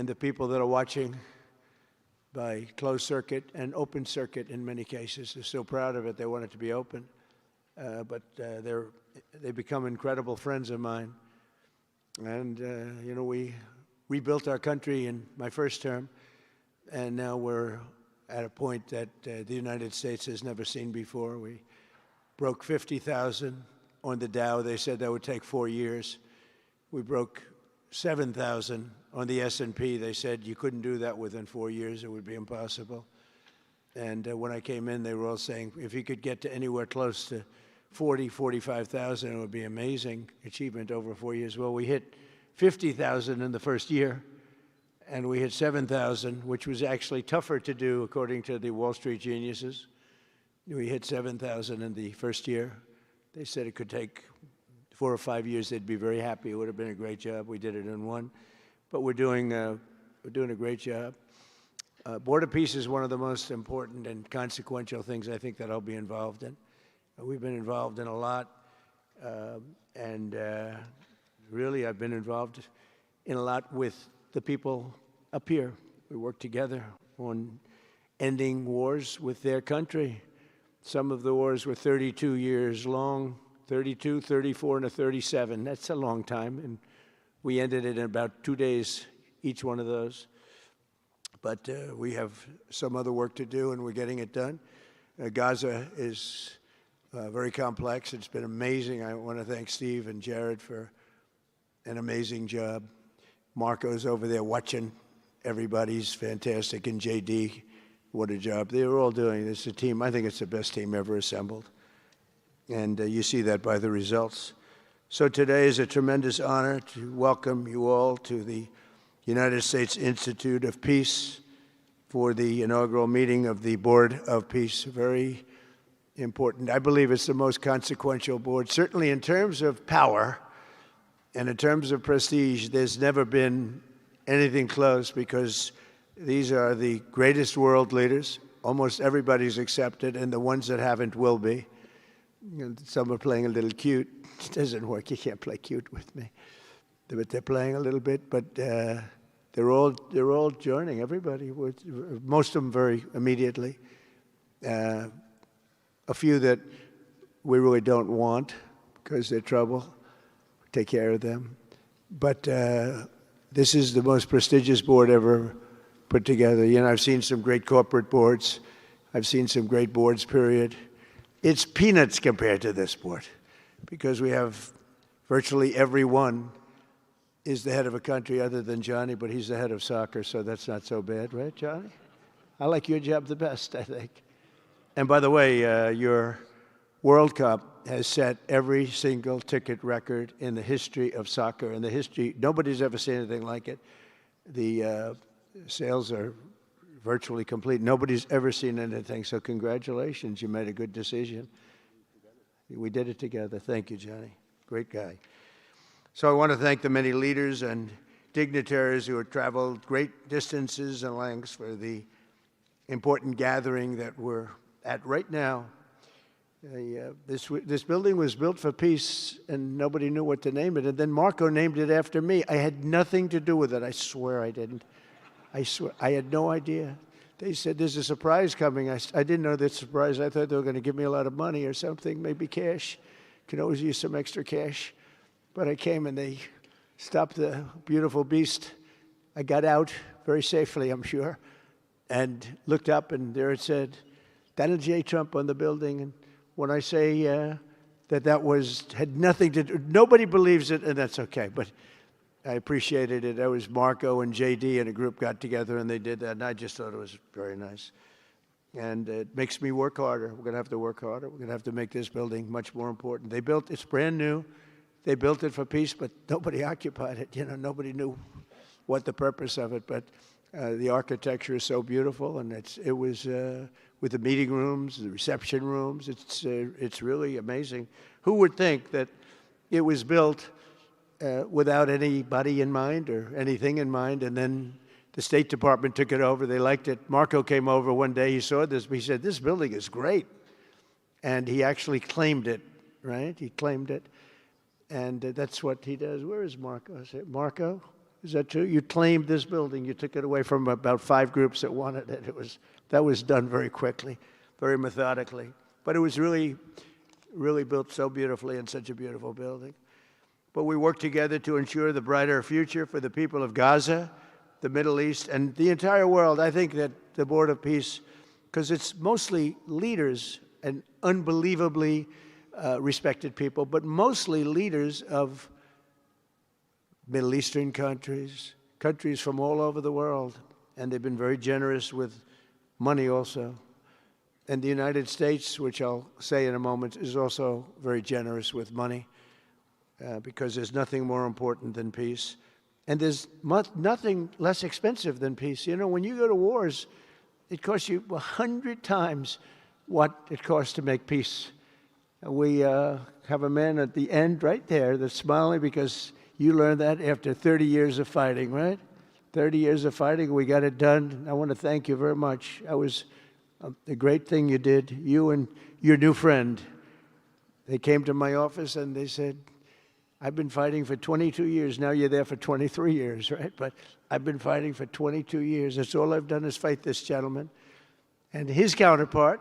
and the people that are watching by closed circuit and open circuit in many cases. They're so proud of it, they want it to be open. But they become incredible friends of mine. And, you know, we rebuilt our country in my first term, and now we're at a point that the United States has never seen before. We broke 50,000 on the Dow. They said that would take 4 years. We broke 7,000 on the S&P. They said you couldn't do that within 4 years. It would be impossible. And when I came in, they were all saying, if you could get to anywhere close to 45,000, it would be amazing achievement over 4 years. Well, we hit 50,000 in the first year, and we hit 7,000, which was actually tougher to do, according to the Wall Street geniuses. We hit 7,000 in the first year. They said it could take 4 or 5 years. They'd be very happy. It would have been a great job. We did it in one. But we're doing a great job. Border peace is one of the most important and consequential things I think that I'll be involved in. We've been involved in a lot, and really I've been involved in a lot with the people up here. We work together on ending wars with their country. Some of the wars were 32 years long, 32, 34, and a 37. That's a long time, and we ended it in about 2 days, each one of those. But we have some other work to do, and we're getting it done. Gaza is very complex. It's been amazing. I want to thank Steve and Jared for an amazing job. Marco's over there watching. Everybody's fantastic. And JD, what a job. They're all doing. It's a team. I think it's the best team ever assembled. And you see that by the results. So today is a tremendous honor to welcome you all to the United States Institute of Peace for the inaugural meeting of the Board of Peace. Very important. I believe it's the most consequential board, certainly in terms of power and in terms of prestige. There's never been anything close, because these are the greatest world leaders. Almost everybody's accepted, and the ones that haven't will be. You know, some are playing a little cute. It doesn't work. You can't play cute with me. But they're playing a little bit, but they're all joining. Everybody, most of them very immediately. A few that we really don't want because they're trouble. Take care of them. But this is the most prestigious board ever put together. You know, I've seen some great corporate boards. I've seen some great boards, period. It's peanuts compared to this board, because we have virtually everyone is the head of a country other than Johnny, but he's the head of soccer, so that's not so bad, right, Johnny? I like your job the best, I think. And by the way, your World Cup has set every single ticket record in the history of soccer. In the history, nobody's ever seen anything like it. The sales are virtually complete. Nobody's ever seen anything, so congratulations. You made a good decision. We did it together. Thank you, Johnny. Great guy. So I want to thank the many leaders and dignitaries who have traveled great distances and lengths for the important gathering that we're at right now. This building was built for peace, and nobody knew what to name it. And then Marco named it after me. I had nothing to do with it. I swear I didn't. I swear. I had no idea. They said, there's a surprise coming. I didn't know that surprise. I thought they were going to give me a lot of money or something, maybe cash. Could always use some extra cash. But I came, and they stopped the beautiful beast. I got out very safely, I'm sure, and looked up, and there it said, Donald J. Trump on the building. And when I say that had nothing to do, nobody believes it, and that's okay, but I appreciated it. That was Marco and JD and a group got together, and they did that, and I just thought it was very nice. And it makes me work harder. We're going to have to work harder. We're going to have to make this building much more important. It's brand new. They built it for peace, but nobody occupied it. You know, nobody knew what the purpose of it, but the architecture is so beautiful, and it was with the meeting rooms, the reception rooms. It's really amazing. Who would think that it was built without anybody in mind or anything in mind, and then the State Department took it over. They liked it. Marco came over one day. He saw this. He said, this building is great. And he actually claimed it, right? He claimed it. And that's what he does. Where is Marco? I said, Marco, Is that true? You claimed this building. You took it away from about 5 groups that wanted it. That was done very quickly, very methodically. But it was really built so beautifully in such a beautiful building. But we worked together to ensure the brighter future for the people of Gaza, the Middle East, and the entire world. I think that the Board of Peace, because it's mostly leaders and unbelievably respected people, but mostly leaders of Middle Eastern countries, countries from all over the world, and they've been very generous with money also. And the United States, which I'll say in a moment, is also very generous with money because there's nothing more important than peace. And there's nothing less expensive than peace. You know, when you go to wars, it costs you 100 times what it costs to make peace. We have a man at the end right there that's smiling because you learned that after 30 years of fighting, right? 30 years of fighting, we got it done. I want to thank you very much. That was a great thing you did, you and your new friend. They came to my office and they said, I've been fighting for 22 years. Now you're there for 23 years, right? But I've been fighting for 22 years. That's all I've done is fight this gentleman. And his counterpart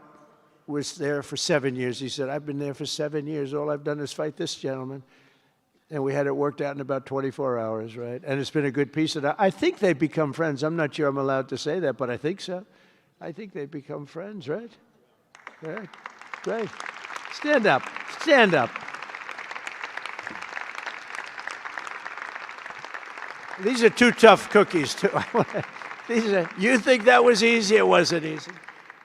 was there for 7 years. He said, I've been there for 7 years. All I've done is fight this gentleman. And we had it worked out in about 24 hours, right? And it's been a good peace. And I think they've become friends. I'm not sure I'm allowed to say that, but I think so. I think they've become friends, right? Right. Great. Stand up. Stand up. These are 2 tough cookies, too. You think that was easy? It wasn't easy.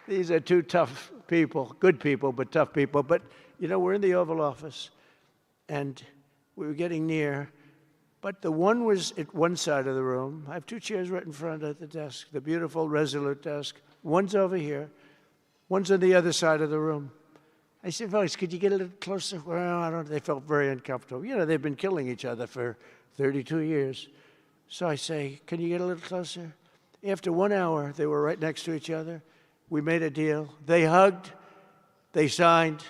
These are 2 tough people, good people, but tough people. But, you know, we're in the Oval Office, and we were getting near. But the one was at one side of the room. I have 2 chairs right in front of the desk, the beautiful, resolute desk. One's over here. One's on the other side of the room. I said, folks, could you get a little closer? Well, I don't know. They felt very uncomfortable. You know, they've been killing each other for 32 years. So I say, can you get a little closer? After 1 hour, they were right next to each other. We made a deal. They hugged, they signed,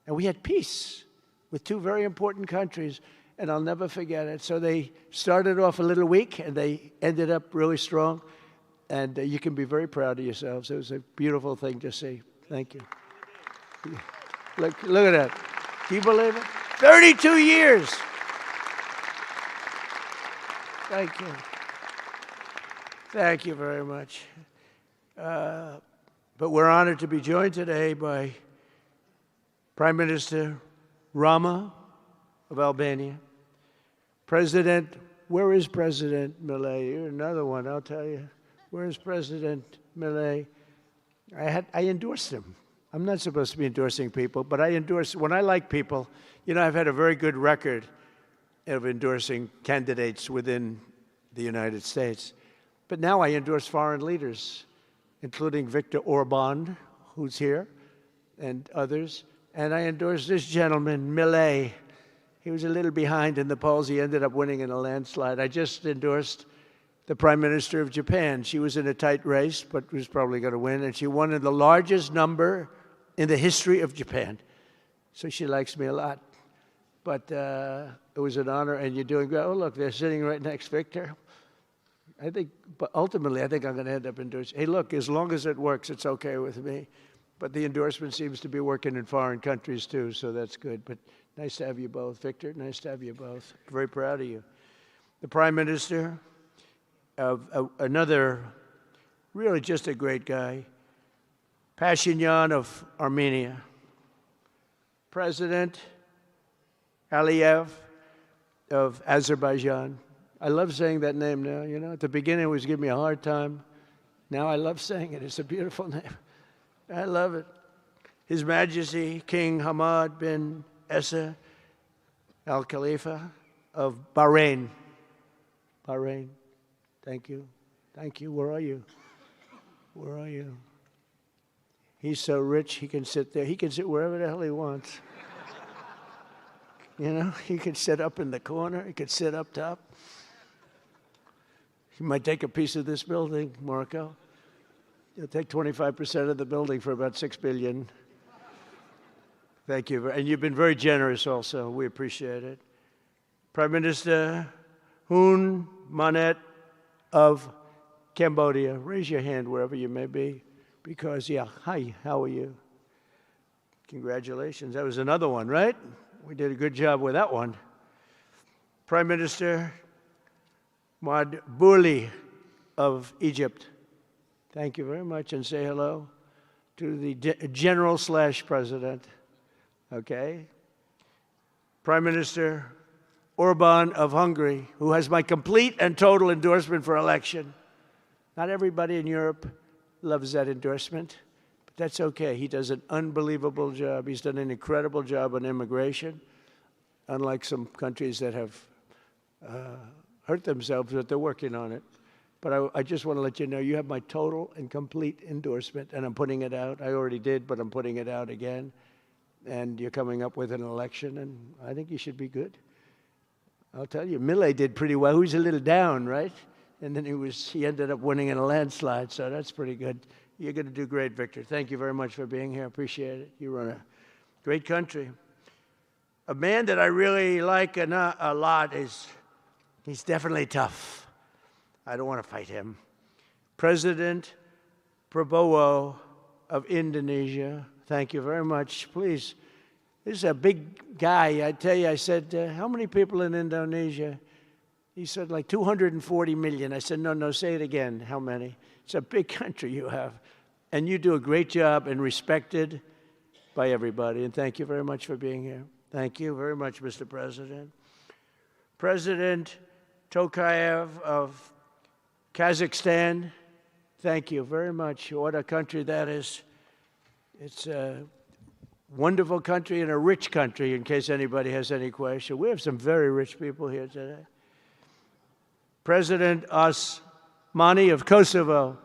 and we had peace with 2 very important countries, and I'll never forget it. So they started off a little weak, and they ended up really strong, and you can be very proud of yourselves. It was a beautiful thing to see. Thank you. Look at that. Can you believe it? 32 years. Thank you. Thank you very much. But we're honored to be joined today by Prime Minister Rama of Albania. President, where is President Millet? You're another one, I'll tell you. Where is President Millet? I endorsed him. I'm not supposed to be endorsing people, but I endorse, when I like people, you know, I've had a very good record of endorsing candidates within the United States. But now I endorse foreign leaders, including Viktor Orban, who's here, and others. And I endorse this gentleman, Millet. He was a little behind in the polls. He ended up winning in a landslide. I just endorsed the Prime Minister of Japan. She was in a tight race, but was probably going to win. And she won in the largest number in the history of Japan. So she likes me a lot. But it was an honor, and you're doing great. Oh, look, they're sitting right next to Victor. I think, but ultimately, I think I'm going to end up endorsing. Hey, look, as long as it works, it's okay with me. But the endorsement seems to be working in foreign countries, too, so that's good. But nice to have you both. Victor, nice to have you both. Very proud of you. The Prime Minister of another, really just a great guy, Pashinyan of Armenia. President Aliyev of Azerbaijan. I love saying that name now, you know. At the beginning, it was giving me a hard time. Now I love saying it. It's a beautiful name. I love it. His Majesty, King Hamad bin Isa Al Khalifa of Bahrain. Bahrain. Thank you. Thank you. Where are you? Where are you? He's so rich, he can sit there. He can sit wherever the hell he wants. You know, he could sit up in the corner. He could sit up top. He might take a piece of this building, Morocco. He'll take 25% of the building for about $6 billion. Thank you. And you've been very generous also. We appreciate it. Prime Minister Hun Manet of Cambodia. Raise your hand wherever you may be, because, yeah, hi, how are you? Congratulations. That was another one, right? We did a good job with that one. Prime Minister Madbouli of Egypt. Thank you very much, and say hello to the General/President. Okay? Prime Minister Orban of Hungary, who has my complete and total endorsement for election. Not everybody in Europe loves that endorsement, but that's okay. He does an unbelievable job. He's done an incredible job on immigration, unlike some countries that have hurt themselves, but they're working on it. But I just want to let you know, you have my total and complete endorsement, and I'm putting it out. I already did, but I'm putting it out again. And you're coming up with an election, and I think you should be good. I'll tell you, Millet did pretty well. He was a little down, right? And then he ended up winning in a landslide, so that's pretty good. You're going to do great, Victor. Thank you very much for being here. I appreciate it. You run a great country. A man that I really like a lot he's definitely tough. I don't want to fight him. President Prabowo of Indonesia. Thank you very much. Please. This is a big guy. I tell you, I said, how many people in Indonesia? He said, like 240 million. I said, no, say it again. How many? It's a big country you have. And you do a great job and respected by everybody. And thank you very much for being here. Thank you very much, Mr. President. President Tokayev of Kazakhstan, thank you very much. What a country that is. It's a wonderful country and a rich country, in case anybody has any question. We have some very rich people here today. President Osmani of Kosovo.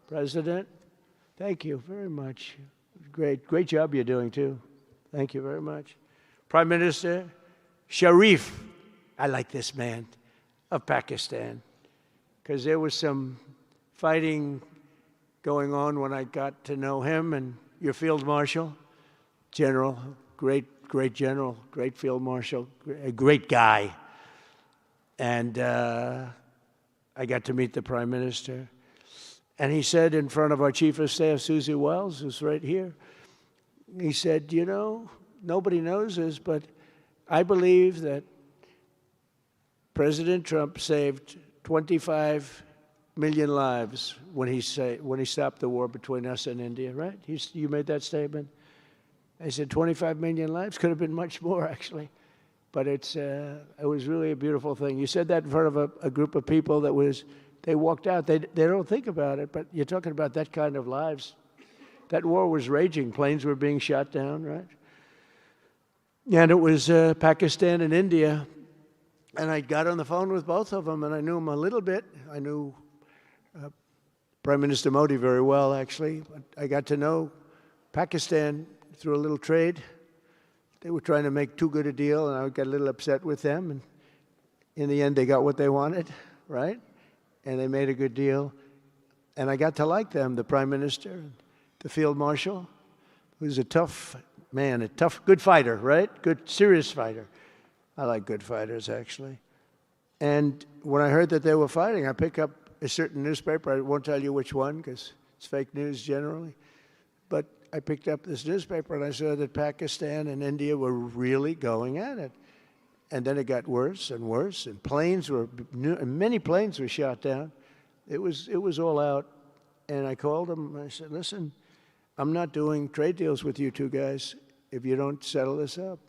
President, thank you very much. Great job you're doing, too. Thank you very much. Prime Minister Sharif, I like this man, of Pakistan, because there was some fighting going on when I got to know him, and your Field Marshal, General, great general, great Field Marshal, a great guy. And I got to meet the Prime Minister. And he said in front of our Chief of Staff, Susie Wells, who's right here, he said, you know, nobody knows this, but I believe that President Trump saved 25 million lives when he stopped the war between us and India, right? You made that statement? I said 25 million lives? Could have been much more, actually. But it was really a beautiful thing. You said that in front of a group of people they walked out. They don't think about it, but you're talking about that kind of lives. That war was raging. Planes were being shot down, right? And it was Pakistan and India. And I got on the phone with both of them, and I knew them a little bit. I knew Prime Minister Modi very well, actually. I got to know Pakistan through a little trade. They were trying to make too good a deal, and I got a little upset with them. And in the end, they got what they wanted, right? And they made a good deal. And I got to like them, the Prime Minister, the Field Marshal, who's a tough man, a tough, good fighter, right? Good, serious fighter. I like good fighters, actually. And when I heard that they were fighting, I picked up a certain newspaper. I won't tell you which one, because it's fake news generally. But I picked up this newspaper, and I saw that Pakistan and India were really going at it. And then it got worse and worse, and many planes were shot down. It was all out. And I called them, and I said, listen, I'm not doing trade deals with you two guys if you don't settle this up.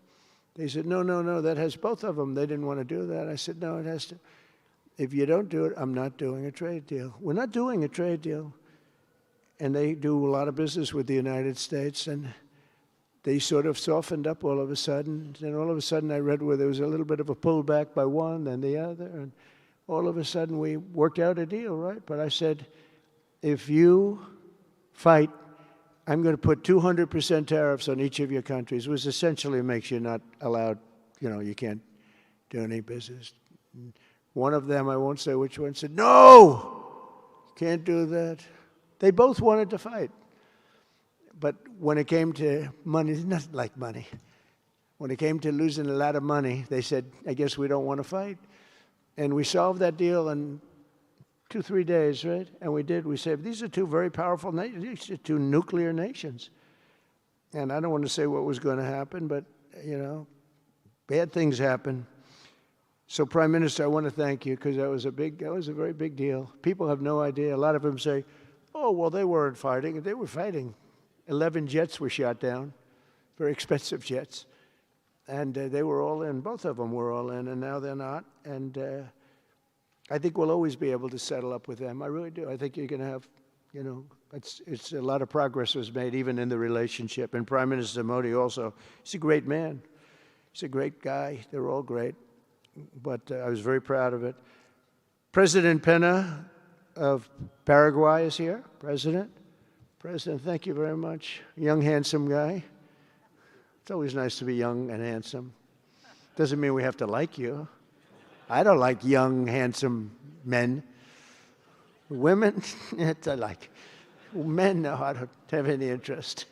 They said, no, that has both of them. They didn't want to do that. I said, no, it has to. If you don't do it, I'm not doing a trade deal. We're not doing a trade deal. And they do a lot of business with the United States, and they sort of softened up all of a sudden. Then all of a sudden I read where there was a little bit of a pullback by one and the other, and all of a sudden we worked out a deal, right? But I said, if you fight, I'm going to put 200% tariffs on each of your countries, which essentially makes you not allowed, you can't do any business. One of them, I won't say which one, said, no, can't do that. They both wanted to fight. But when it came to money, it's not like money. When it came to losing a lot of money, they said, I guess we don't want to fight. And we solved that deal in 2-3 days, right? And we did. We said, these are two very powerful nations. These are two nuclear nations. And I don't want to say what was going to happen, but, you know, bad things happen. So, Prime Minister, I want to thank you, because that was a very big deal. People have no idea. A lot of them say, oh, well, they weren't fighting. They were fighting. 11 jets were shot down, very expensive jets. And they were all in. Both of them were all in, and now they're not. And I think we'll always be able to settle up with them. I really do. I think you're going to have, you know, it's a lot of progress was made even in the relationship. And Prime Minister Modi also, he's a great man. He's a great guy. They're all great. But I was very proud of it. President Pena of Paraguay is here. President, thank you very much. Young, handsome guy. It's always nice to be young and handsome. Doesn't mean we have to like you. I don't like young, handsome men. Women, I like. Men, no, I don't have any interest.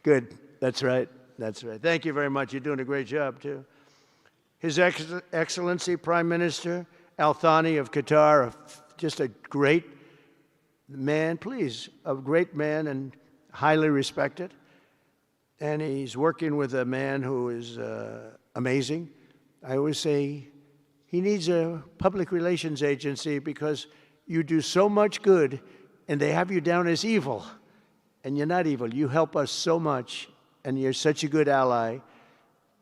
Good, that's right, that's right. Thank you very much. You're doing a great job, too. His Excellency, Prime Minister Al Thani of Qatar, just a great man, please, a great man and highly respected. And he's working with a man who is amazing. I always say he needs a public relations agency because you do so much good and they have you down as evil. And you're not evil. You help us so much and you're such a good ally.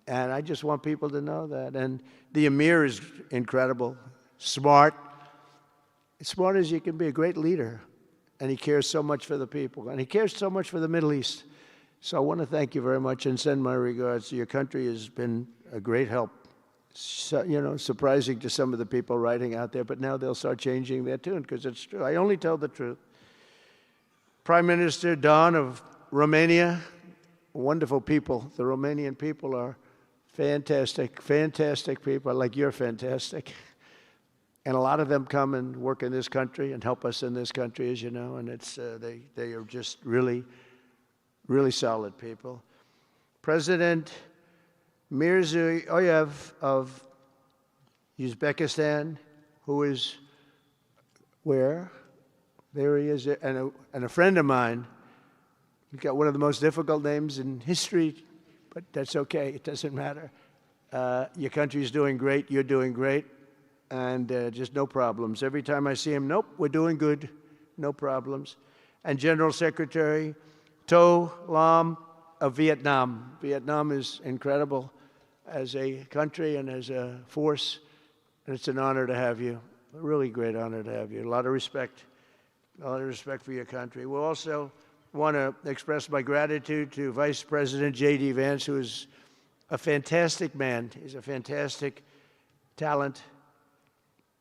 And I just want people to know that. And the Emir is incredible, smart as you can be, a great leader. And he cares so much for the people. And he cares so much for the Middle East. So I want to thank you very much and send my regards. Your country has been a great help. So, you know, surprising to some of the people writing out there, but now they'll start changing their tune because it's true. I only tell the truth. Prime Minister Don of Romania, wonderful people. The Romanian people are fantastic, fantastic people, like you're fantastic. And a lot of them come and work in this country and help us in this country, as you know, and it's they are just really, really solid people. President Mirziyoyev of Uzbekistan, who is where? There he is, and a friend of mine. He's got one of the most difficult names in history, but that's okay. It doesn't matter. Your country's doing great. You're doing great. And just no problems. Every time I see him, nope, we're doing good. No problems. And General Secretary To Lam of Vietnam. Vietnam is incredible as a country and as a force. And it's an honor to have you. A really great honor to have you. A lot of respect. A lot of respect for your country. We'll also want to express my gratitude to Vice President J.D. Vance, who is a fantastic man. He's a fantastic talent.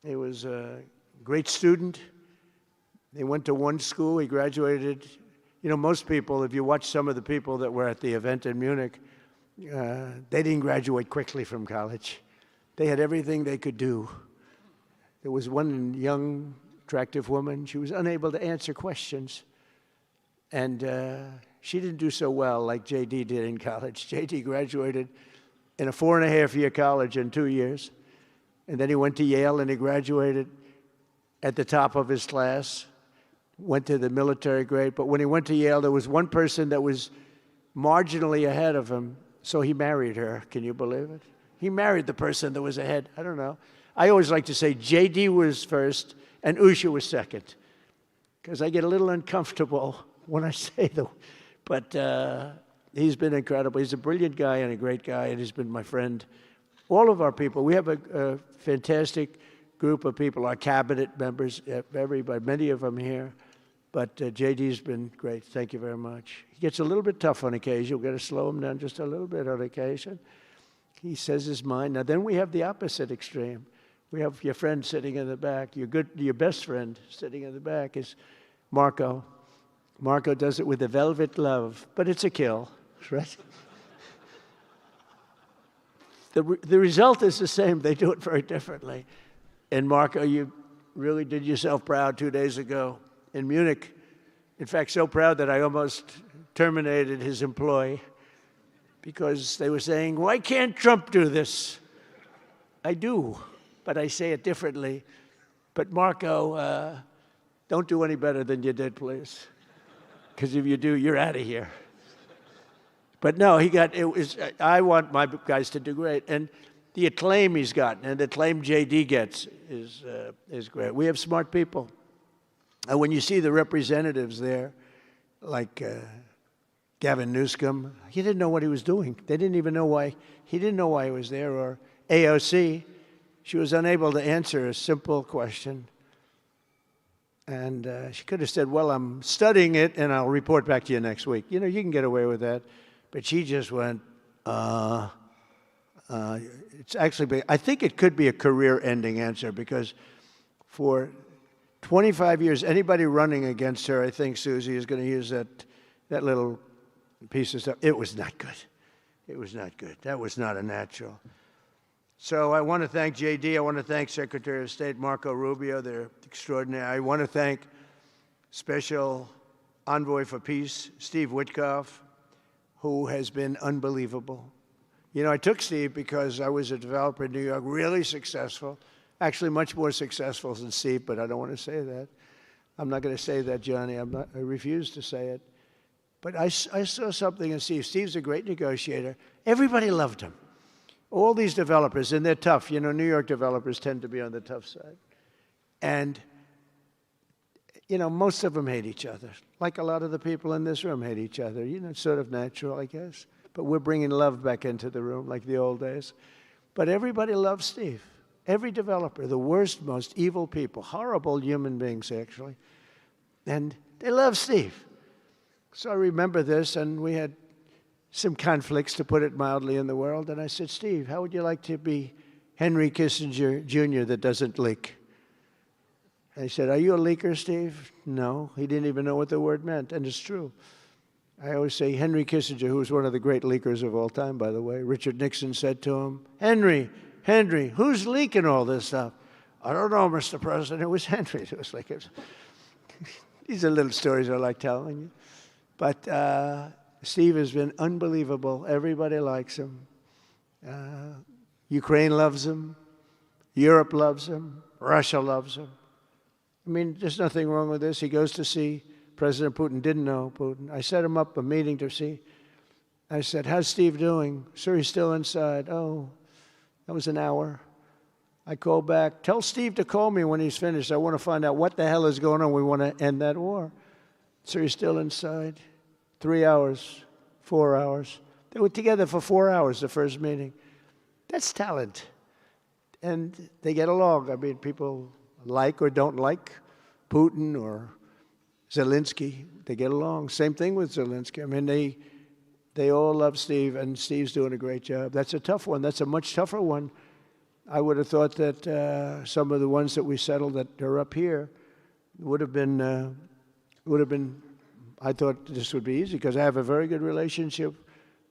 He was a great student. He went to one school. He graduated. You know, most people, if you watch some of the people that were at the event in Munich, they didn't graduate quickly from college. They had everything they could do. There was one young, attractive woman. She was unable to answer questions. And she didn't do so well like J.D. did in college. J.D. graduated in a 4.5-year college in 2 years. And then he went to Yale and he graduated at the top of his class, went to the military grade. But when he went to Yale, there was one person that was marginally ahead of him, so he married her. Can you believe it? He married the person that was ahead. I don't know. I always like to say J.D. was first and Usha was second, because I get a little uncomfortable when I say them. But he's been incredible. He's a brilliant guy and a great guy, and he's been my friend. All of our people, we have a fantastic group of people, our cabinet members, everybody, many of them here. But JD's been great. Thank you very much. He gets a little bit tough on occasion. We've got to slow him down just a little bit on occasion. He says his mind. Now, then we have the opposite extreme. We have your friend sitting in the back. Your best friend sitting in the back is Marco. Marco does it with a velvet glove, but it's a kill, right? The result is the same. They do it very differently. And Marco, you really did yourself proud 2 days ago in Munich. In fact, so proud that I almost terminated his employ because they were saying, why can't Trump do this? I do. but I say it differently. But Marco, don't do any better than you did, please. Because if you do, you're out of here. But no, I want my guys to do great. And the acclaim he's gotten and the acclaim JD gets is great. We have smart people. And when you see the representatives there, like Gavin Newsom, he didn't know what he was doing. They didn't even know why. He didn't know why he was there. Or AOC, she was unable to answer a simple question. And she could have said, well, I'm studying it, and I'll report back to you next week. You know, you can get away with that. But she just went, it's actually, I think it could be a career-ending answer, because for 25 years, anybody running against her, I think Susie is going to use that little piece of stuff. It was not good. It was not good. That was not a natural. So I want to thank JD. I want to thank Secretary of State Marco Rubio. They're extraordinary. I want to thank Special Envoy for Peace, Steve Witkoff, who has been unbelievable. You know, I took Steve because I was a developer in New York, really successful, actually much more successful than Steve, but I don't want to say that. I'm not going to say that, Johnny. I refuse to say it. But I saw something in Steve. Steve's a great negotiator. Everybody loved him. All these developers, and they're tough. You know, New York developers tend to be on the tough side. And, you know, most of them hate each other. Like a lot of the people in this room hate each other. You know, it's sort of natural, I guess. But we're bringing love back into the room like the old days. But everybody loves Steve. Every developer, the worst, most evil people, horrible human beings, actually. And they love Steve. So I remember this, and we had some conflicts, to put it mildly, in the world. And I said, Steve, how would you like to be Henry Kissinger Jr. that doesn't leak? And he said, are you a leaker, Steve? No. He didn't even know what the word meant, and it's true. I always say Henry Kissinger, who was one of the great leakers of all time, by the way, Richard Nixon said to him, Henry, who's leaking all this stuff? I don't know, Mr. President. It was Henry. It was like, these are little stories I like telling you. But Steve has been unbelievable. Everybody likes him. Ukraine loves him. Europe loves him. Russia loves him. I mean, there's nothing wrong with this. He goes to see President Putin. Didn't know Putin. I set him up a meeting to see. I said, how's Steve doing? Sir, he's still inside. Oh, that was an hour. I called back. Tell Steve to call me when he's finished. I want to find out what the hell is going on. We want to end that war. So he's still inside. 3 hours, 4 hours. They were together for 4 hours, the first meeting. That's talent. And they get along. I mean, people like or don't like Putin or Zelensky. They get along. Same thing with Zelensky. I mean, they all love Steve, and Steve's doing a great job. That's a tough one. That's a much tougher one. I would have thought that some of the ones that we settled that are up here would have been, I thought this would be easy, because I have a very good relationship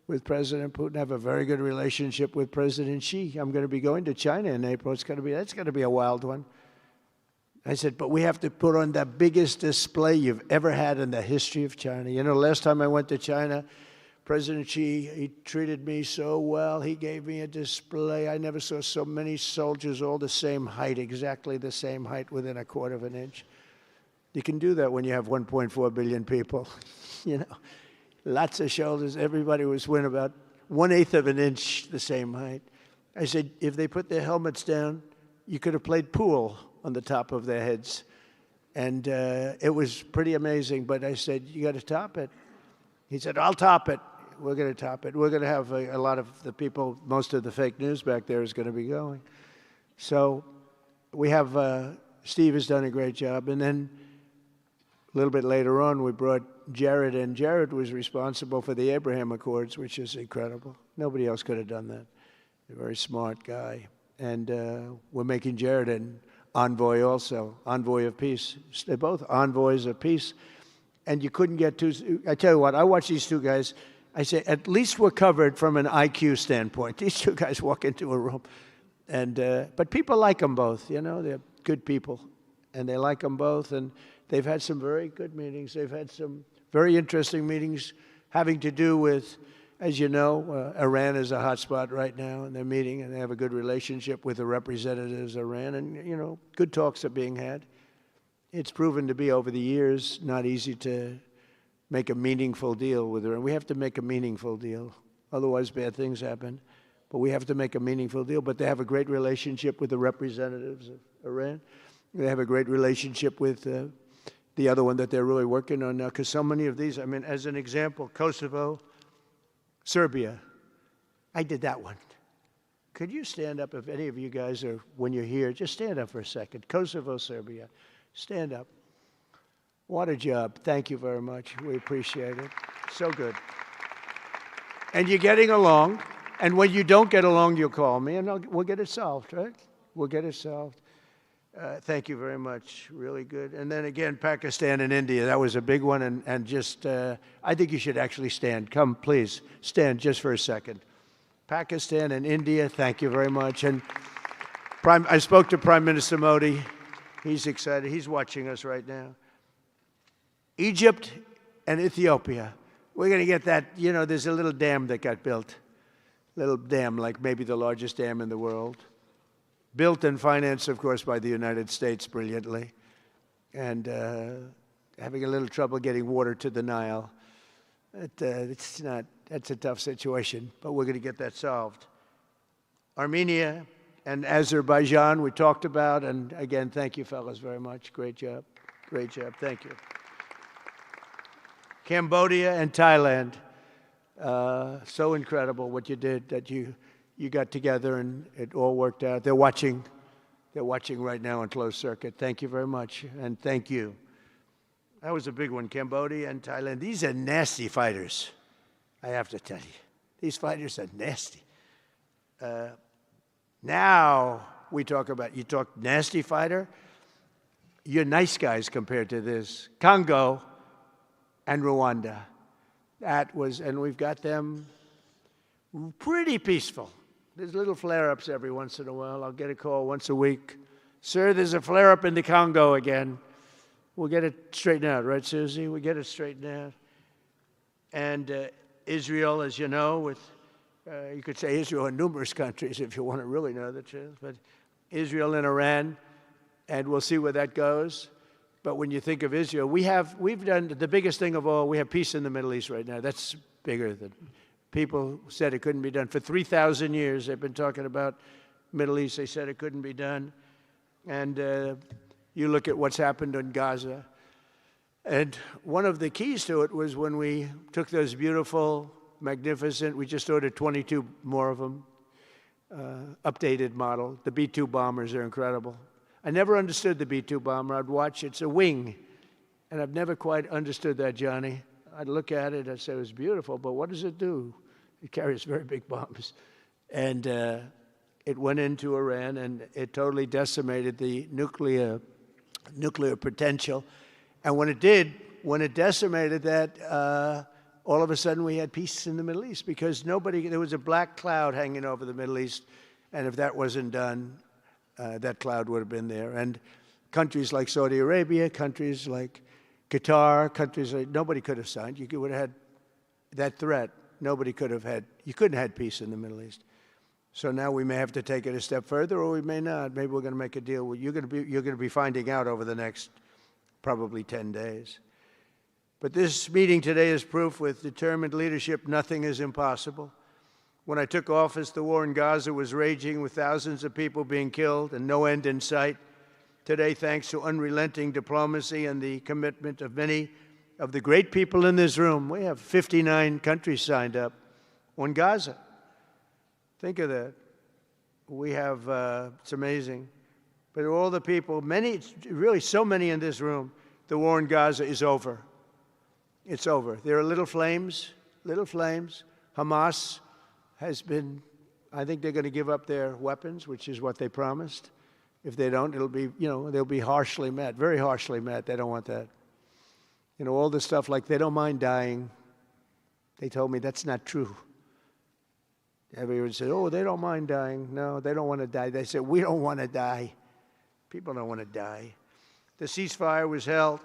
with President Putin. I have a very good relationship with President Xi. I'm going to be going to China in April. That's going to be a wild one. I said, but we have to put on the biggest display you've ever had in the history of China. You know, last time I went to China, President Xi, he treated me so well. He gave me a display. I never saw so many soldiers all the same height, exactly the same height, within a quarter of an inch. You can do that when you have 1.4 billion people. You know, lots of shoulders. Everybody was within about 1/8 of an inch the same height. I said, if they put their helmets down, you could have played pool on the top of their heads. And it was pretty amazing. But I said, you got to top it. He said, I'll top it. We're going to top it. We're going to have a lot of the people, most of the fake news back there is going to be going. So we have, Steve has done a great job. And then a little bit later on, we brought Jared in. Jared was responsible for the Abraham Accords, which is incredible. Nobody else could have done that. A very smart guy. And we're making Jared an envoy also, envoy of peace. They're both envoys of peace. And you couldn't get two. I tell you what, I watch these two guys. I say, at least we're covered from an IQ standpoint. These two guys walk into a room. And but people like them both, you know. They're good people. And they like them both. And they've had some very good meetings. They've had some very interesting meetings having to do with As you know, Iran is a hot spot right now, and they're meeting, and they have a good relationship with the representatives of Iran, and, you know, good talks are being had. It's proven to be, over the years, not easy to make a meaningful deal with Iran. We have to make a meaningful deal. Otherwise, bad things happen. But we have to make a meaningful deal. But they have a great relationship with the representatives of Iran. They have a great relationship with the other one that they're really working on now, because so many of these, I mean, as an example, Kosovo, Serbia. I did that one. Could you stand up, if any of you guys are, when you're here, just stand up for a second. Kosovo, Serbia. Stand up. What a job. Thank you very much. We appreciate it. So good. And you're getting along. And when you don't get along, you'll call me, and we'll get it solved, right? We'll get it solved. Thank you very much. Really good. And then again, Pakistan and India. That was a big one. And just, I think you should actually stand. Come, please, stand just for a second. Pakistan and India, thank you very much. And I spoke to Prime Minister Modi. He's excited. He's watching us right now. Egypt and Ethiopia. We're going to get that, you know, there's a little dam that got built. Little dam, like maybe the largest dam in the world. Built and financed, of course, by the United States brilliantly. And having a little trouble getting water to the Nile. It's not, that's a tough situation, but we're going to get that solved. Armenia and Azerbaijan, we talked about. And again, thank you, fellas, very much. Great job. Great job. Thank you. Cambodia and Thailand. So incredible what you did, that you got together and it all worked out. They're watching right now on closed circuit. Thank you very much, and thank you. That was a big one, Cambodia and Thailand. These are nasty fighters, I have to tell you. These fighters are nasty. Now we talk about, you talk nasty fighter, you're nice guys compared to this. Congo and Rwanda. That was, and we've got them pretty peaceful. There's little flare-ups every once in a while. I'll get a call once a week. Sir, there's a flare-up in the Congo again. We'll get it straightened out, right, Susie? We'll get it straightened out. And Israel, as you know, with, you could say Israel and numerous countries if you want to really know the truth, but Israel and Iran, and we'll see where that goes. But when you think of Israel, we've done the biggest thing of all. We have peace in the Middle East right now. That's bigger than people said it couldn't be done. For 3,000 years, they've been talking about Middle East. They said it couldn't be done. And you look at what's happened in Gaza. And one of the keys to it was when we took those beautiful, magnificent, we just ordered 22 more of them, updated model. The B-2 bombers are incredible. I never understood the B-2 bomber. I'd watch, it's a wing. And I've never quite understood that, Johnny. I'd look at it, I'd say it was beautiful, but what does it do? It carries very big bombs. And it went into Iran, and it totally decimated the nuclear potential. And when it did, when it decimated that, all of a sudden we had peace in the Middle East, because there was a black cloud hanging over the Middle East, and if that wasn't done, that cloud would have been there. And countries like Saudi Arabia, countries like Qatar, countries like, nobody could have signed. You would have had that threat. Nobody could have had, you couldn't have had peace in the Middle East. So now we may have to take it a step further, or we may not. Maybe we're going to make a deal. You're going to be finding out over the next probably 10 days. But this meeting today is proof with determined leadership, nothing is impossible. When I took office, the war in Gaza was raging with thousands of people being killed and no end in sight. Today, thanks to unrelenting diplomacy and the commitment of many of the great people in this room, we have 59 countries signed up on Gaza. Think of that. We have, it's amazing. But all the people, many, really so many in this room, the war in Gaza is over. It's over. There are little flames. Hamas has been, I think they're going to give up their weapons, which is what they promised. If they don't, it'll be, you know, they'll be harshly met, very harshly met. They don't want that. You know, all this stuff like they don't mind dying. They told me that's not true. Everyone said, oh, they don't mind dying. No, they don't want to die. They said, we don't want to die. People don't want to die. The ceasefire was held,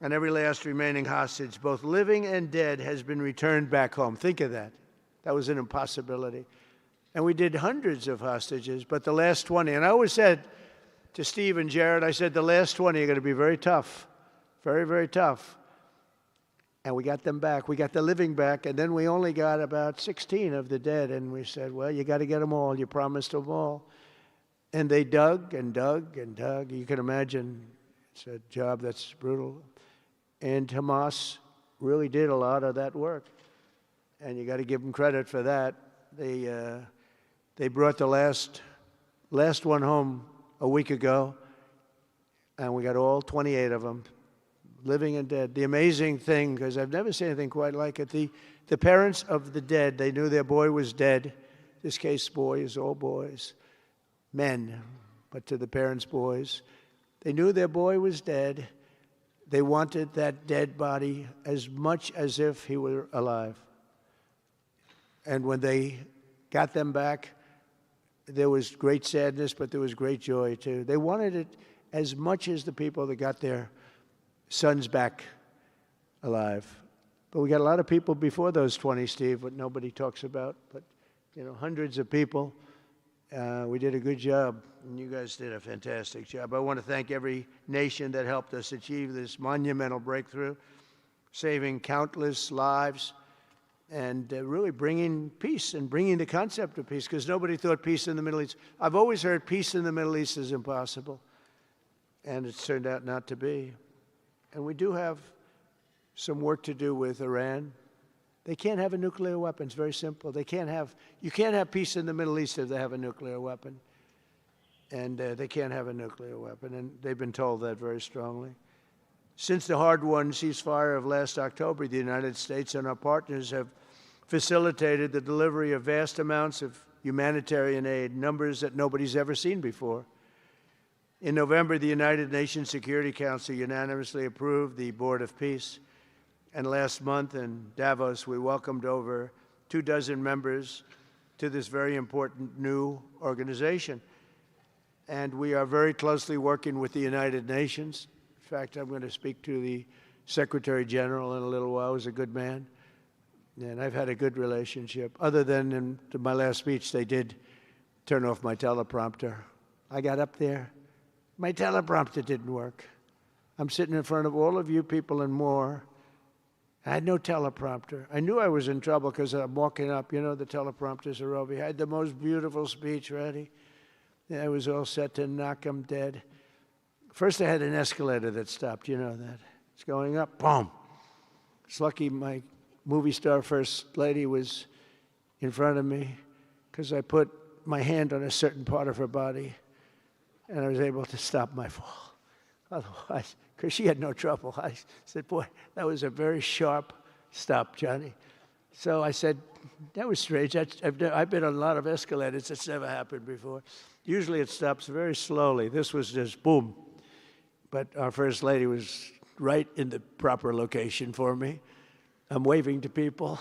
and every last remaining hostage, both living and dead, has been returned back home. Think of that. That was an impossibility. And we did hundreds of hostages, but the last 20, and I always said to Steve and Jared, I said, the last 20 are going to be very tough, very, very tough. And we got them back. We got the living back, and then we only got about 16 of the dead, and we said, well, you got to get them all. You promised them all. And they dug and dug and dug. You can imagine it's a job that's brutal. And Hamas really did a lot of that work. And you got to give them credit for that. They brought the last one home a week ago, and we got all 28 of them, living and dead. The amazing thing, because I've never seen anything quite like it, the parents of the dead, they knew their boy was dead. This case, boys, all boys, men, but to the parents' boys. They knew their boy was dead. They wanted that dead body as much as if he were alive. And when they got them back, there was great sadness, but there was great joy, too. They wanted it as much as the people that got their sons back alive. But we got a lot of people before those 20, Steve, what nobody talks about. But, you know, hundreds of people. We did a good job, and you guys did a fantastic job. I want to thank every nation that helped us achieve this monumental breakthrough, saving countless lives, and really bringing peace and bringing the concept of peace, because nobody thought peace in the Middle East. I've always heard peace in the Middle East is impossible, and it's turned out not to be. And we do have some work to do with Iran. They can't have a nuclear weapon. It's very simple. You can't have peace in the Middle East if they have a nuclear weapon. And they can't have a nuclear weapon, and they've been told that very strongly. Since the hard-won ceasefire of last October, the United States and our partners have facilitated the delivery of vast amounts of humanitarian aid, numbers that nobody's ever seen before. In November, the United Nations Security Council unanimously approved the Board of Peace. And last month in Davos, we welcomed over 24 members to this very important new organization. And we are very closely working with the United Nations. In fact, I'm going to speak to the Secretary General in a little while. He's a good man. And I've had a good relationship. Other than in my last speech, they did turn off my teleprompter. I got up there. My teleprompter didn't work. I'm sitting in front of all of you people and more. I had no teleprompter. I knew I was in trouble because I'm walking up. You know, the teleprompters are over here. I had the most beautiful speech ready. I was all set to knock them dead. First, I had an escalator that stopped. You know that. It's going up. Boom. It's lucky my movie star first lady was in front of me because I put my hand on a certain part of her body, and I was able to stop my fall. Otherwise, because she had no trouble. I said, boy, that was a very sharp stop, Johnny. So I said, that was strange. I've been on a lot of escalators. It's never happened before. Usually it stops very slowly. This was just boom. But our First Lady was right in the proper location for me. I'm waving to people,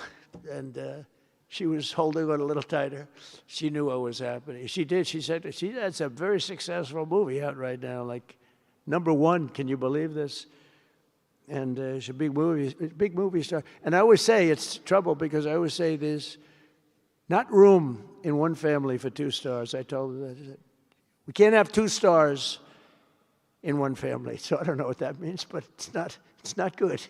and she was holding on a little tighter. She knew what was happening. She did. She said, that's a very successful movie out right now, like #1. Can you believe this? And she's a big movie star. And I always say it's trouble because I always say there's not room in one family for 2 stars. I told her that. We can't have 2 stars in one family. So I don't know what that means, but it's not good.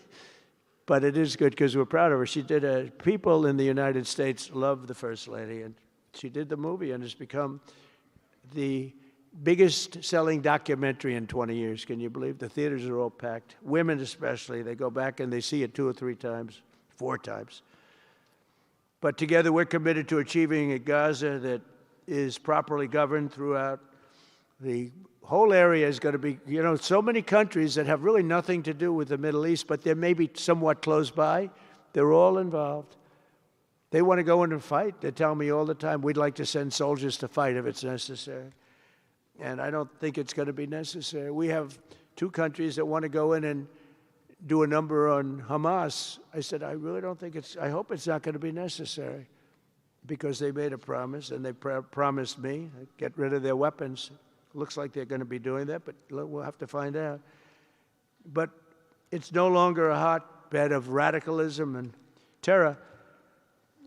But it is good because we're proud of her. She did people in the United States love the First Lady, and she did the movie, and it's become the biggest selling documentary in 20 years. Can you believe? The theaters are all packed. Women especially, they go back and they see it 2 or 3 times, 4 times. But together we're committed to achieving a Gaza that is properly governed throughout. The whole area is going to be, you know, so many countries that have really nothing to do with the Middle East, but they're maybe somewhat close by. They're all involved. They want to go in and fight. They tell me all the time, we'd like to send soldiers to fight if it's necessary. And I don't think it's going to be necessary. We have 2 countries that want to go in and do a number on Hamas. I said, I really don't think I hope it's not going to be necessary, because they made a promise, and they promised me, get rid of their weapons. Looks like they're going to be doing that, but we'll have to find out. But it's no longer a hotbed of radicalism and terror.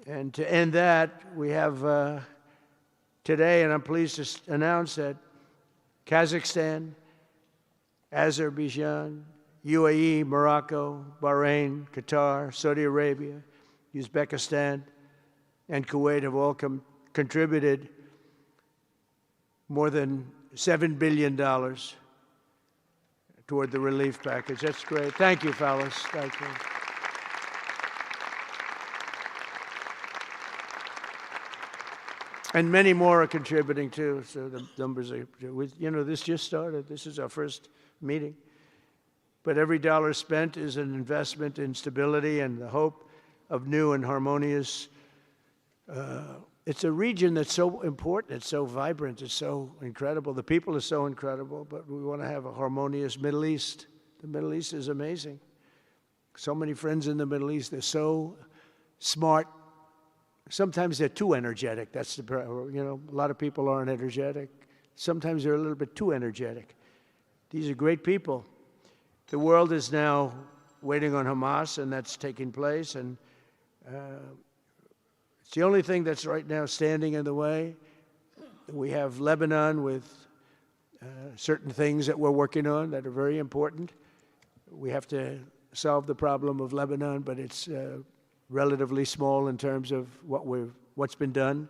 And to end that, we have today, and I'm pleased to announce that Kazakhstan, Azerbaijan, UAE, Morocco, Bahrain, Qatar, Saudi Arabia, Uzbekistan, and Kuwait have all contributed more than $7 billion toward the relief package. That's great. Thank you, fellas. Thank you. And many more are contributing too. So the numbers are, you know, this just started. This is our first meeting. But every dollar spent is an investment in stability and the hope of new and harmonious. It's a region that's so important. It's so vibrant. It's so incredible. The people are so incredible. But we want to have a harmonious Middle East. The Middle East is amazing. So many friends in the Middle East. They're so smart. Sometimes they're too energetic. That's the, you know, a lot of people aren't energetic. Sometimes they're a little bit too energetic. These are great people. The world is now waiting on Hamas, and that's taking place. And it's the only thing that's right now standing in the way. We have Lebanon with certain things that we're working on that are very important. We have to solve the problem of Lebanon, but it's relatively small in terms of what's been done.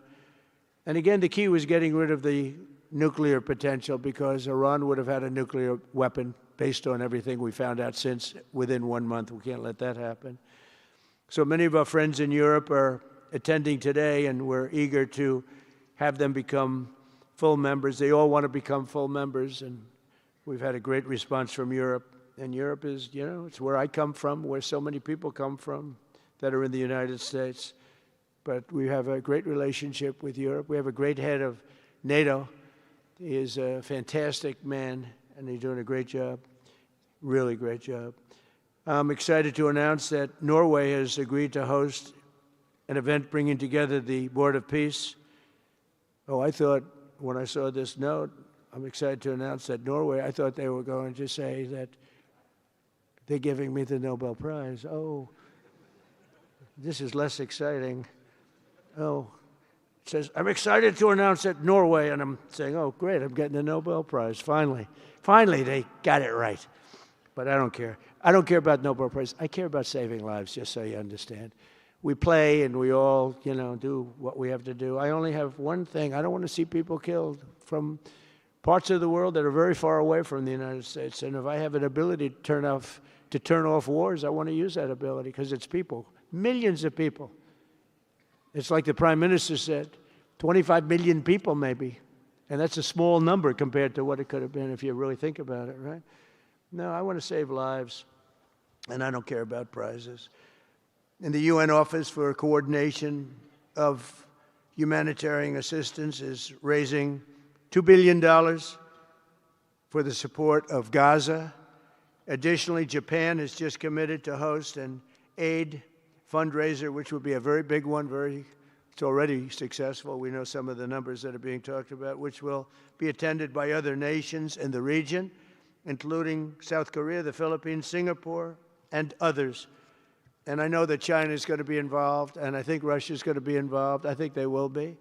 And again, the key was getting rid of the nuclear potential, because Iran would have had a nuclear weapon based on everything we found out since within 1 month. We can't let that happen. So many of our friends in Europe are attending today, and we're eager to have them become full members. They all want to become full members, and we've had a great response from Europe. And Europe is, you know, it's where I come from, where so many people come from that are in the United States. But we have a great relationship with Europe. We have a great head of NATO. He is a fantastic man, and he's doing a great job, really great job. I'm excited to announce that Norway has agreed to host an event bringing together the Board of Peace. Oh, I thought when I saw this note, I'm excited to announce that Norway, I thought they were going to say that they're giving me the Nobel Prize. Oh, this is less exciting. Oh, it says, I'm excited to announce that Norway, and I'm saying, oh, great, I'm getting the Nobel Prize, finally. Finally, they got it right. But I don't care. I don't care about Nobel Prize. I care about saving lives, just so you understand. We play and we all, you know, do what we have to do. I only have one thing. I don't want to see people killed from parts of the world that are very far away from the United States. And if I have an ability to turn off wars, I want to use that ability, because it's people, millions of people. It's like the Prime Minister said, 25 million people maybe. And that's a small number compared to what it could have been if you really think about it, right? No, I want to save lives, and I don't care about prizes. And the UN Office for Coordination of Humanitarian Assistance is raising $2 billion for the support of Gaza. Additionally, Japan has just committed to host an aid fundraiser, which will be a very big one. It's already successful. We know some of the numbers that are being talked about, which will be attended by other nations in the region, including South Korea, the Philippines, Singapore, and others. And I know that China is going to be involved, and I think Russia is going to be involved. I think they will be.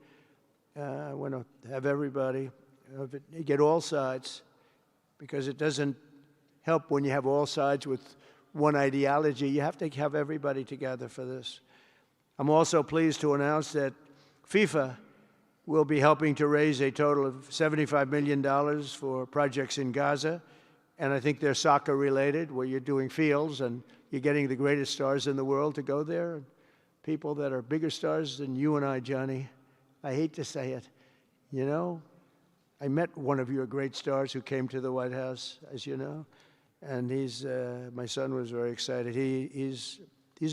I want to have everybody, get all sides, because it doesn't help when you have all sides with one ideology. You have to have everybody together for this. I'm also pleased to announce that FIFA will be helping to raise a total of $75 million for projects in Gaza. And I think they're soccer related, where you're doing fields and you're getting the greatest stars in the world to go there. People that are bigger stars than you and I, Johnny. I hate to say it. You know, I met one of your great stars who came to the White House, as you know. And my son was very excited. These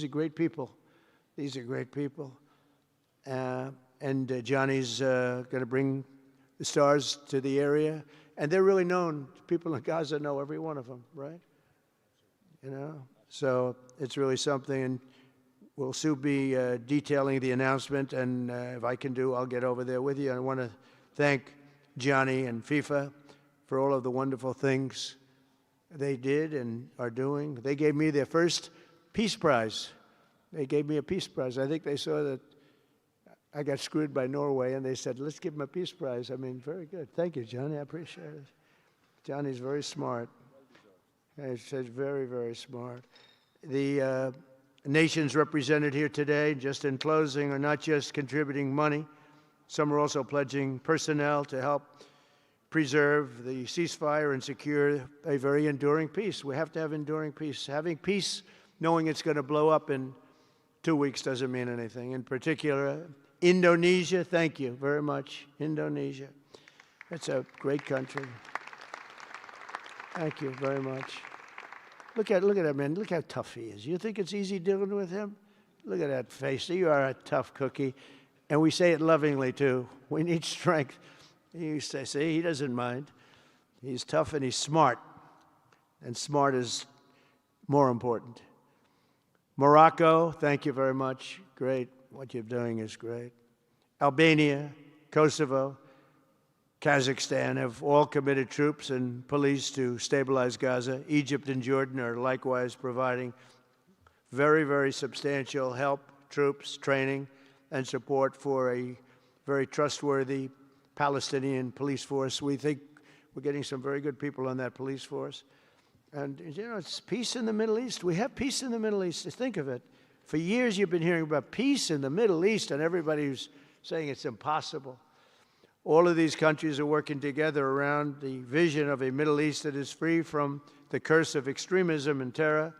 are great people. These are great people. And Johnny's going to bring the stars to the area. And they're really known. People in Gaza know every one of them, right? You know? So it's really something. And we'll soon be detailing the announcement. And if I can I'll get over there with you. I want to thank Johnny and FIFA for all of the wonderful things they did and are doing. They gave me their first Peace Prize. They gave me a Peace Prize. I think they saw that I got screwed by Norway, and they said, let's give him a Peace Prize. I mean, very good. Thank you, Johnny. I appreciate it. Johnny's very smart. He's very, very smart. The nations represented here today, just in closing, are not just contributing money. Some are also pledging personnel to help preserve the ceasefire and secure a very enduring peace. We have to have enduring peace. Having peace, knowing it's going to blow up in 2 weeks, doesn't mean anything. In particular, Indonesia, thank you very much. Indonesia. It's a great country. Thank you very much. Look at that man. Look how tough he is. You think it's easy dealing with him? Look at that face. You are a tough cookie. And we say it lovingly, too. We need strength. You say, see, he doesn't mind. He's tough and he's smart. And smart is more important. Morocco, thank you very much. Great. What you're doing is great. Albania, Kosovo, Kazakhstan have all committed troops and police to stabilize Gaza. Egypt and Jordan are likewise providing very, very substantial help, troops, training, and support for a very trustworthy Palestinian police force. We think we're getting some very good people on that police force. And, you know, it's peace in the Middle East. We have peace in the Middle East. Think of it. For years you've been hearing about peace in the Middle East, and everybody's saying it's impossible. All of these countries are working together around the vision of a Middle East that is free from the curse of extremism and terror.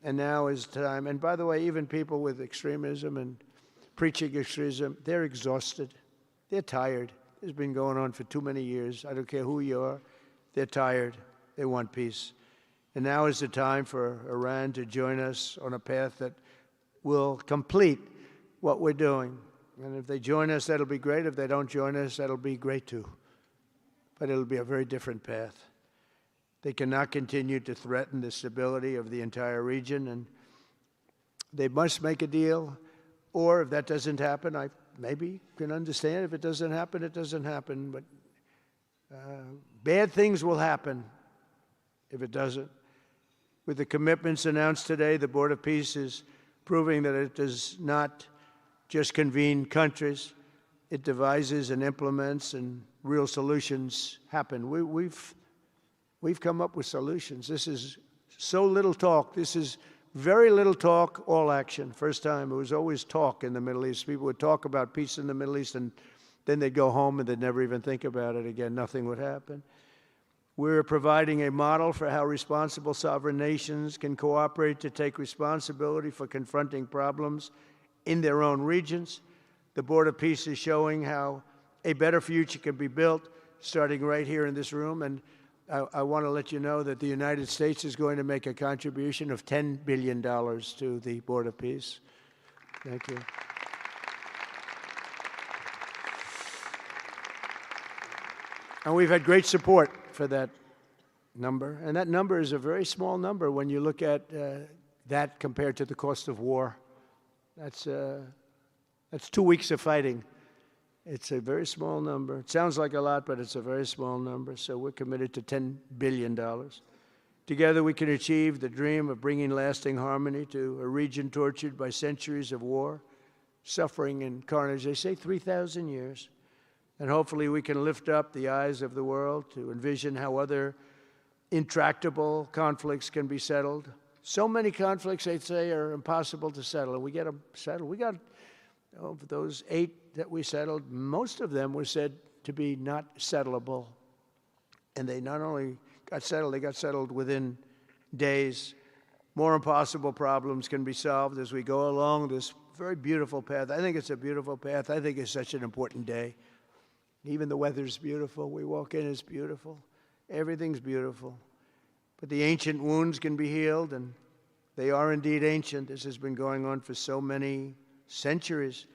And now is time. And by the way, even people with extremism and preaching extremism, they're exhausted. They're tired. It's been going on for too many years. I don't care who you are. They're tired. They want peace. And now is the time for Iran to join us on a path that will complete what we're doing. And if they join us, that'll be great. If they don't join us, that'll be great too. But it'll be a very different path. They cannot continue to threaten the stability of the entire region, and they must make a deal. Or if that doesn't happen, I maybe can understand. If it doesn't happen, it doesn't happen. But bad things will happen if it doesn't. With the commitments announced today, the Board of Peace is proving that it does not just convene countries. It devises and implements, and real solutions happen. We've come up with solutions. This is so little talk. This is very little talk, all action. First time, it was always talk in the Middle East. People would talk about peace in the Middle East, and then they'd go home and they'd never even think about it again. Nothing would happen. We're providing a model for how responsible sovereign nations can cooperate to take responsibility for confronting problems in their own regions. The Board of Peace is showing how a better future can be built, starting right here in this room. And I want to let you know that the United States is going to make a contribution of $10 billion to the Board of Peace. Thank you. And we've had great support for that number. And that number is a very small number when you look at that compared to the cost of war. That's 2 weeks of fighting. It's a very small number. It sounds like a lot, but it's a very small number. So we're committed to $10 billion. Together we can achieve the dream of bringing lasting harmony to a region tortured by centuries of war, suffering, and carnage. They say 3,000 years. And hopefully we can lift up the eyes of the world to envision how other intractable conflicts can be settled. So many conflicts, they'd say, are impossible to settle, and we get them settled. We got, of those 8 that we settled, most of them were said to be not settleable. And they not only got settled, they got settled within days. More impossible problems can be solved as we go along this very beautiful path. I think it's a beautiful path. I think it's such an important day. Even the weather's beautiful. We walk in, it's beautiful. Everything's beautiful. But the ancient wounds can be healed, and they are indeed ancient. This has been going on for so many centuries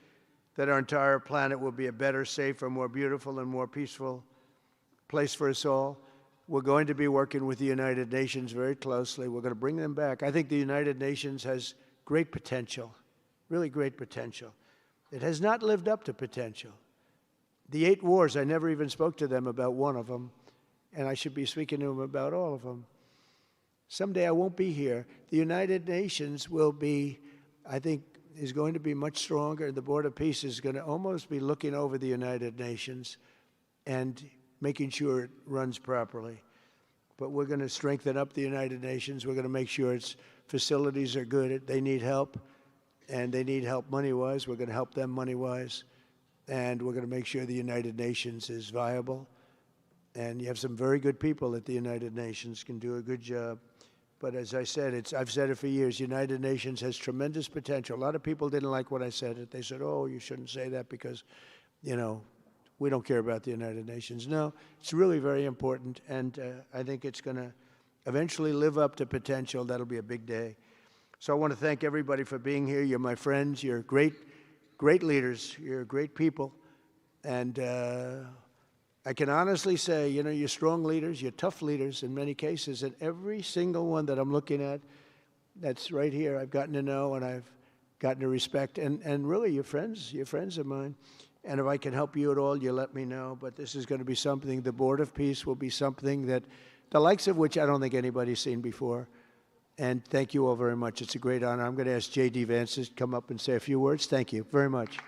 that our entire planet will be a better, safer, more beautiful, and more peaceful place for us all. We're going to be working with the United Nations very closely. We're going to bring them back. I think the United Nations has great potential, really great potential. It has not lived up to potential. The 8 wars, I never even spoke to them about one of them, and I should be speaking to them about all of them. someday I won't be here. The United Nations will be, I think, is going to be much stronger. The Board of Peace is going to almost be looking over the United Nations and making sure it runs properly. But we're going to strengthen up the United Nations. We're going to make sure its facilities are good. They need help, and they need help money-wise. We're going to help them money-wise. And we're going to make sure the United Nations is viable. And you have some very good people at the United Nations, can do a good job. But as I said, I've said it for years, United Nations has tremendous potential. A lot of people didn't like what I said. They said, oh, you shouldn't say that because, you know, we don't care about the United Nations. No, it's really very important, and I think it's going to eventually live up to potential. That'll be a big day. So I want to thank everybody for being here. You're my friends. You're great leaders. You're great people. And I can honestly say, you know, you're strong leaders. You're tough leaders in many cases. And every single one that I'm looking at that's right here, I've gotten to know and I've gotten to respect. And really, you're friends of mine. And if I can help you at all, you let me know. But this is going to be something, the Board of Peace will be something that, the likes of which I don't think anybody's seen before. And thank you all very much. It's a great honor. I'm going to ask J.D. Vance to come up and say a few words. Thank you very much.